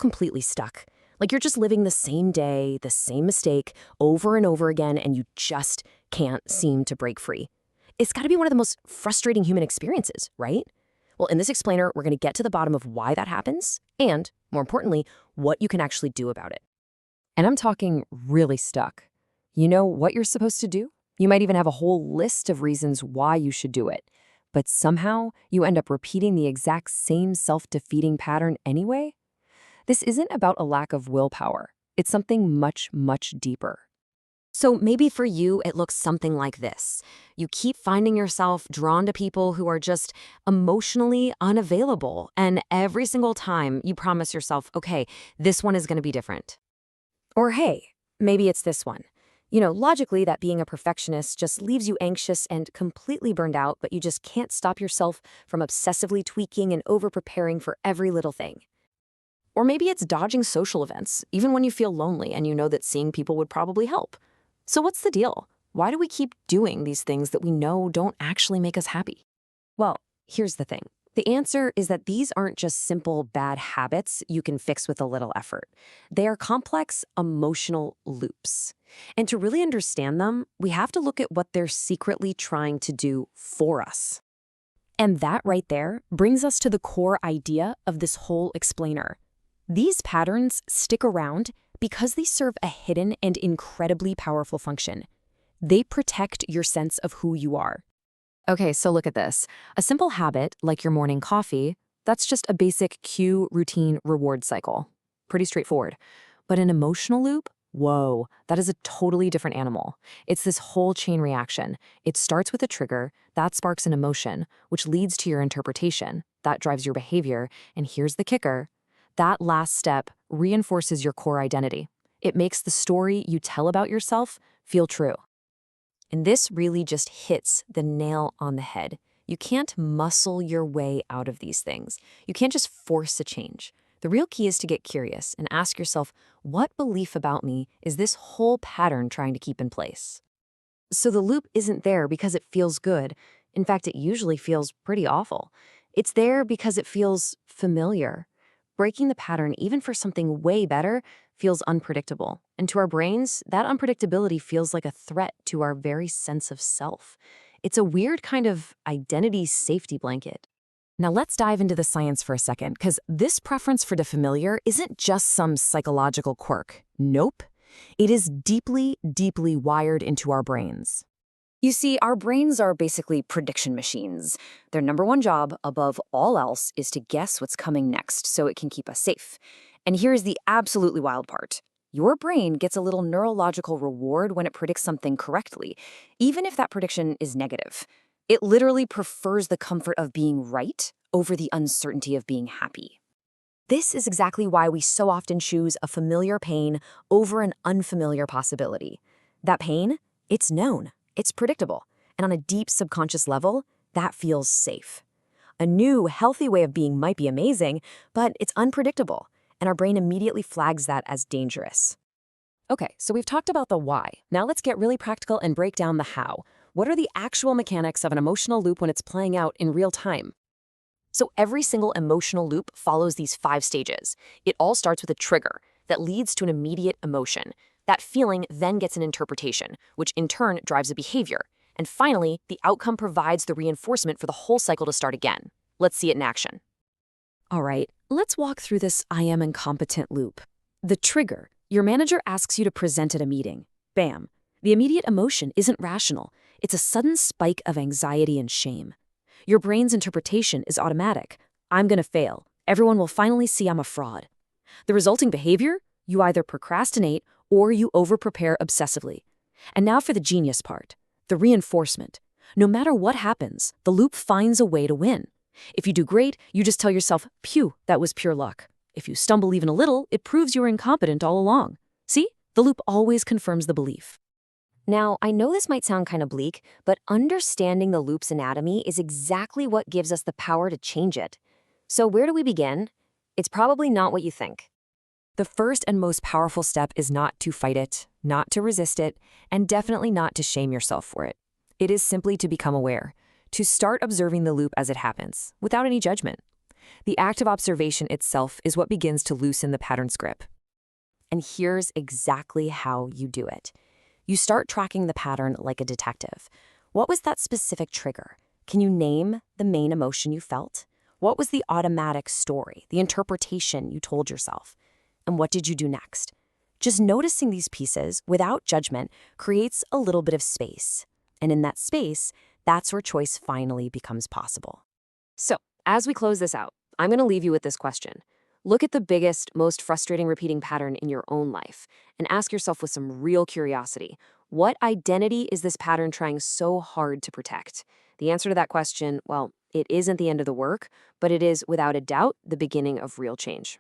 completely stuck. Like you're just living the same day, the same mistake, over and over again, and you just can't seem to break free. It's got to be one of the most frustrating human experiences, right? Well, in this explainer, we're going to get to the bottom of why that happens and, more importantly, what you can actually do about it. And I'm talking really stuck. You know what you're supposed to do? You might even have a whole list of reasons why you should do it. But somehow, you end up repeating the exact same self-defeating pattern anyway? This isn't about a lack of willpower. It's something much, much deeper. So maybe for you, it looks something like this. You keep finding yourself drawn to people who are just emotionally unavailable. And every single time you promise yourself, okay, this one is going to be different. Or hey, maybe it's this one. You know, logically, that being a perfectionist just leaves you anxious and completely burned out, but you just can't stop yourself from obsessively tweaking and over-preparing for every little thing. Or maybe it's dodging social events, even when you feel lonely and you know that seeing people would probably help. So what's the deal? Why do we keep doing these things that we know don't actually make us happy? Well, here's the thing. The answer is that these aren't just simple bad habits you can fix with a little effort. They are complex emotional loops. And to really understand them, we have to look at what they're secretly trying to do for us. And that right there brings us to the core idea of this whole explainer. These patterns stick around because they serve a hidden and incredibly powerful function. They protect your sense of who you are. Okay, so look at this. A simple habit, like your morning coffee, that's just a basic cue, routine, reward cycle. Pretty straightforward. But an emotional loop? Whoa, that is a totally different animal. It's this whole chain reaction. It starts with a trigger, that sparks an emotion, which leads to your interpretation. That drives your behavior, and here's the kicker. That last step reinforces your core identity. It makes the story you tell about yourself feel true. And this really just hits the nail on the head. You can't muscle your way out of these things. You can't just force a change. The real key is to get curious and ask yourself, what belief about me is this whole pattern trying to keep in place? So the loop isn't there because it feels good. In fact, it usually feels pretty awful. It's there because it feels familiar. Breaking the pattern, even for something way better, feels unpredictable. And to our brains, that unpredictability feels like a threat to our very sense of self. It's a weird kind of identity safety blanket. Now let's dive into the science for a second, because this preference for the familiar isn't just some psychological quirk. Nope. It is deeply, deeply wired into our brains. You see, our brains are basically prediction machines. Their number one job, above all else, is to guess what's coming next so it can keep us safe. And here's the absolutely wild part. Your brain gets a little neurological reward when it predicts something correctly, even if that prediction is negative. It literally prefers the comfort of being right over the uncertainty of being happy. This is exactly why we so often choose a familiar pain over an unfamiliar possibility. That pain, it's known. It's predictable, and on a deep subconscious level, that feels safe. A new, healthy way of being might be amazing, but it's unpredictable, and our brain immediately flags that as dangerous. Okay, so we've talked about the why. Now let's get really practical and break down the how. What are the actual mechanics of an emotional loop when it's playing out in real time? So every single emotional loop follows these 5 stages. It all starts with a trigger that leads to an immediate emotion. That feeling then gets an interpretation, which in turn drives a behavior. And finally, the outcome provides the reinforcement for the whole cycle to start again. Let's see it in action. All right, let's walk through this I am incompetent loop. The trigger. Your manager asks you to present at a meeting. Bam. The immediate emotion isn't rational. It's a sudden spike of anxiety and shame. Your brain's interpretation is automatic. I'm gonna fail. Everyone will finally see I'm a fraud. The resulting behavior? You either procrastinate or you over-prepare obsessively. And now for the genius part, the reinforcement. No matter what happens, the loop finds a way to win. If you do great, you just tell yourself, phew, that was pure luck. If you stumble even a little, it proves you were incompetent all along. See? The loop always confirms the belief. Now, I know this might sound kind of bleak, but understanding the loop's anatomy is exactly what gives us the power to change it. So where do we begin? It's probably not what you think. The first and most powerful step is not to fight it, not to resist it, and definitely not to shame yourself for it. It is simply to become aware, to start observing the loop as it happens, without any judgment. The act of observation itself is what begins to loosen the pattern's grip. And here's exactly how you do it. You start tracking the pattern like a detective. What was that specific trigger? Can you name the main emotion you felt? What was the automatic story, the interpretation you told yourself? And what did you do next? Just noticing these pieces without judgment creates a little bit of space. And in that space, that's where choice finally becomes possible. So, as we close this out, I'm going to leave you with this question. Look at the biggest, most frustrating repeating pattern in your own life and ask yourself with some real curiosity, what identity is this pattern trying so hard to protect? The answer to that question, well, it isn't the end of the work, but it is, without a doubt, the beginning of real change.